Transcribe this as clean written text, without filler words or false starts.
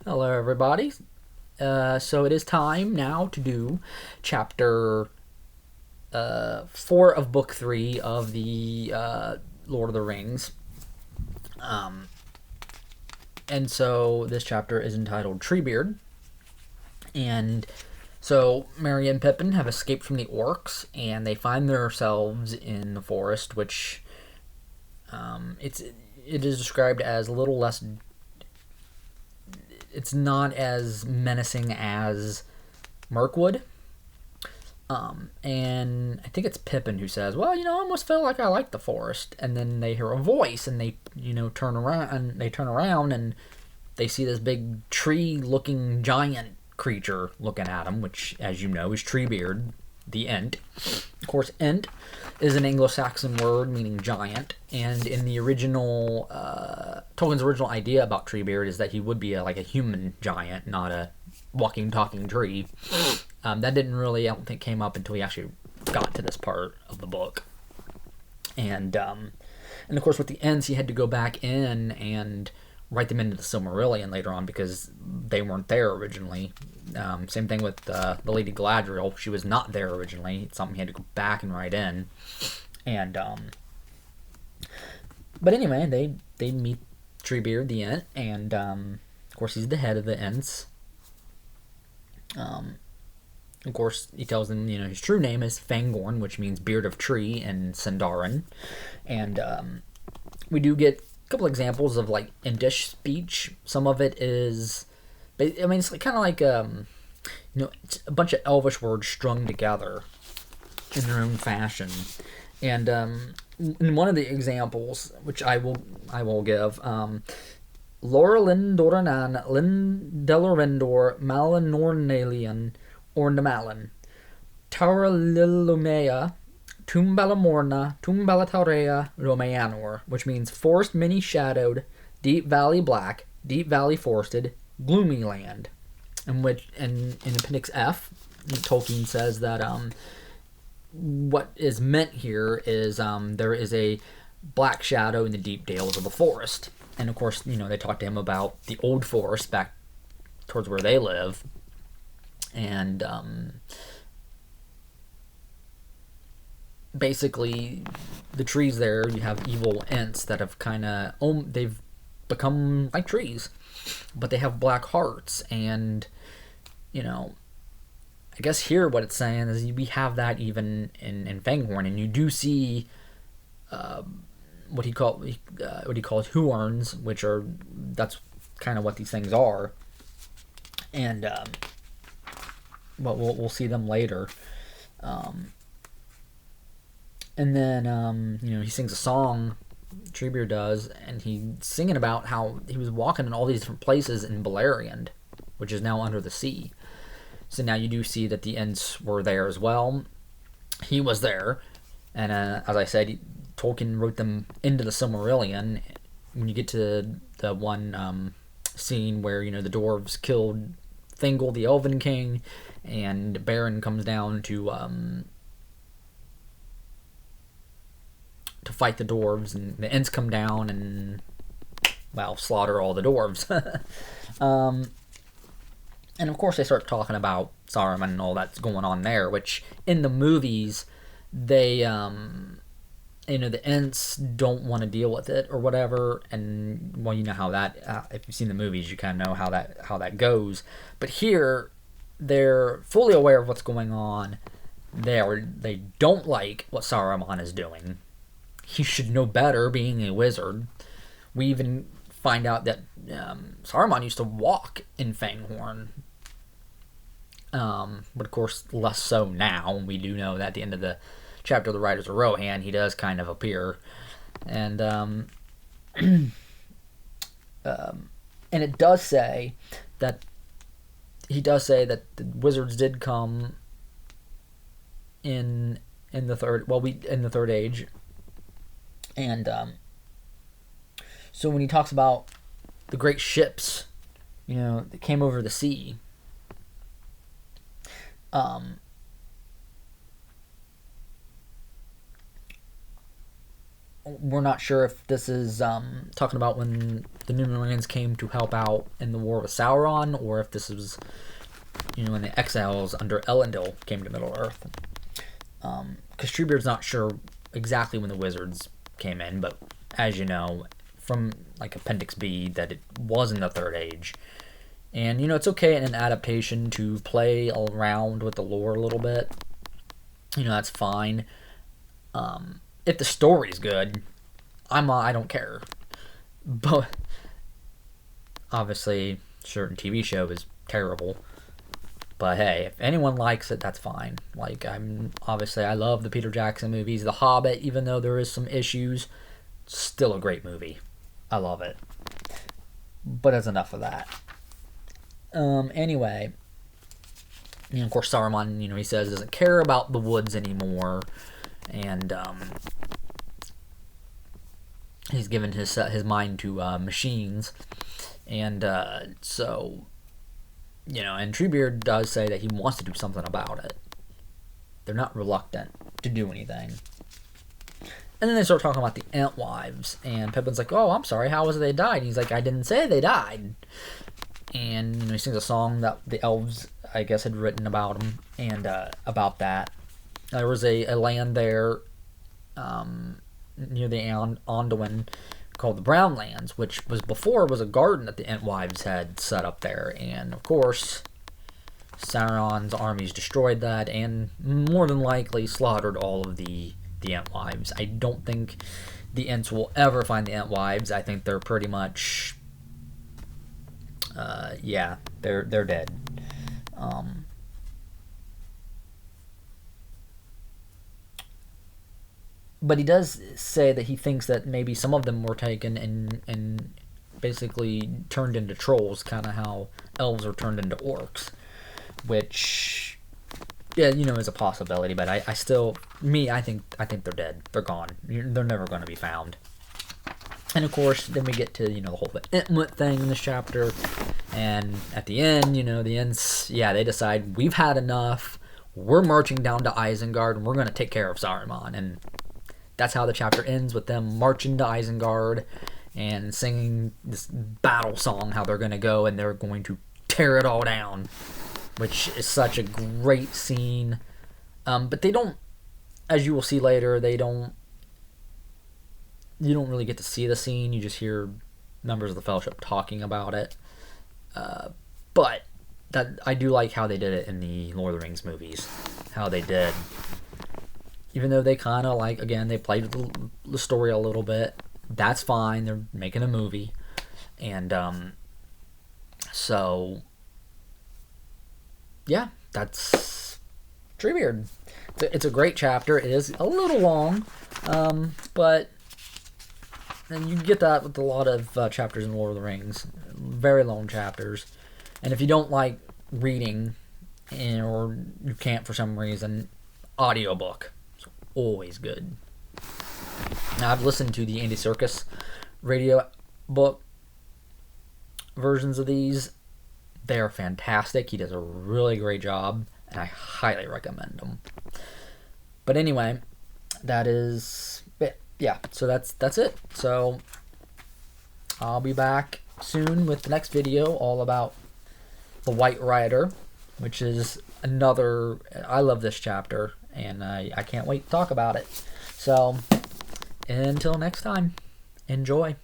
Hello, everybody. So it is time now to do chapter 4 of book 3 of the Lord of the Rings. Um, and so this chapter is entitled Treebeard. And so Merry and Pippin have escaped from the orcs, and they find themselves in the forest, which it is described as a little less. It's not as menacing as Mirkwood. And I think it's Pippin who says, "Well, I almost felt like I liked the forest." And then they hear a voice, and they, turn around, and they see this big tree-looking giant creature looking at them, which, as you know, is Treebeard, the Ent. Of course, Ent is an Anglo-Saxon word meaning giant, and in the original Tolkien's original idea about Treebeard is that he would be like a human giant, not a walking, talking tree. That didn't really, I don't think, came up until we actually got to this part of the book. And of course, with the Ents, he had to go back in and write them into the Silmarillion later on because they weren't there originally. Same thing with the Lady Galadriel. She was not there originally. It's something he had to go back and write in. And but anyway, they meet Treebeard, the Ent, and of course he's the head of the Ents. Of course, he tells them, his true name is Fangorn, which means beard of tree in Sindarin. And we do get a couple examples of, like, Indish speech. Some of it is, it's kind of like, it's a bunch of Elvish words strung together in their own fashion. And in one of the examples, which I will give, Laura Lindoranan Lindelorendor Malanornalian Ornamalin Taura Lilumea Tumbalamorna Tumbalataurea Romayanor, which means forest many shadowed, deep valley black, deep valley forested, gloomy land. In Appendix F, Tolkien says that what is meant here is there is a black shadow in the deep dales of the forest. And of course, they talk to him about the old forest back towards where they live. And basically, the trees there, you have evil Ents that have they've become like trees, but they have black hearts. And I guess here what it's saying is we have that even in Fangorn, and you do see what he calls Huorns, which that's kind of what these things are. And but we'll see them later. And then he sings a song, Treebeard does, and he's singing about how he was walking in all these different places in Beleriand, which is now under the sea. So now you do see that the Ents were there as well. He was there, and as I said, Tolkien wrote them into the Silmarillion. When you get to the one scene where the dwarves killed Thingol, the Elven King, and Beren comes down to fight the dwarves, and the Ents come down and slaughter all the dwarves. And of course they start talking about Saruman and all that's going on there, which in the movies they the Ents don't want to deal with it or whatever, and you know how that if you've seen the movies you kind of know how that goes. But here they're fully aware of what's going on. They don't like what Saruman is doing. He should know better, being a wizard. We even find out that Saruman used to walk in Fangorn. But of course less so now. We do know that at the end of the chapter of the Riders of Rohan, he does kind of appear. And and it does say that the wizards did come in the third age. And so when he talks about the great ships, that came over the sea, we're not sure if this is talking about when the Numerians came to help out in the war with Sauron, or if this was, when the exiles under Elendil came to Middle-earth. Because Treebeard's not sure exactly when the wizards came in, but as you know, from like Appendix B, that it was in the Third Age. And, it's okay in an adaptation to play around with the lore a little bit. That's fine. If the story's good, I don't care. But obviously, certain TV show is terrible. But hey, if anyone likes it, that's fine. Like, I love the Peter Jackson movies. The Hobbit, even though there is some issues, still a great movie. I love it. But that's enough of that. Anyway, of course, Saruman, he says doesn't care about the woods anymore, and he's given his mind to machines, and so, and Treebeard does say that he wants to do something about it. They're not reluctant to do anything. And then they start talking about the Entwives, and Pippin's like, "Oh, I'm sorry, how was it they died?" And he's like, "I didn't say they died." And he sings a song that the elves, I guess, had written about him, and about that. There was a land there near the Anduin called the Brownlands, which was a garden that the Entwives had set up there. And of course, Sauron's armies destroyed that, and more than likely slaughtered all of the Entwives. I don't think the Ents will ever find the Entwives. I think they're pretty much, they're dead. But he does say that he thinks that maybe some of them were taken and basically turned into trolls, kind of how elves are turned into orcs, which, is a possibility. But I think they're dead. They're gone. They're never going to be found. And of course, then we get to, the whole Entmut thing in this chapter. And at the end, the Ents, they decide, we've had enough. We're marching down to Isengard, and we're going to take care of Saruman. And that's how the chapter ends, with them marching to Isengard and singing this battle song, how they're going to go and they're going to tear it all down, which is such a great scene. But they don't, as you will see later, you don't really get to see the scene. You just hear members of the Fellowship talking about it. But that I do like how they did it in the Lord of the Rings movies. How they did. Even though they kind of, again, they played with the story a little bit. That's fine. They're making a movie. And, so, yeah, that's Treebeard. It's a great chapter. It is a little long, but and you get that with a lot of chapters in Lord of the Rings. Very long chapters. And if you don't like reading, or you can't for some reason, audiobook. Always good. Now, I've listened to the Andy Serkis radio book versions of these. They are fantastic. He does a really great job, and I highly recommend them. But anyway, that is it. Yeah, so that's it. So I'll be back soon with the next video all about the White Rider, which is another. I love this chapter, and I can't wait to talk about it. So until next time, enjoy.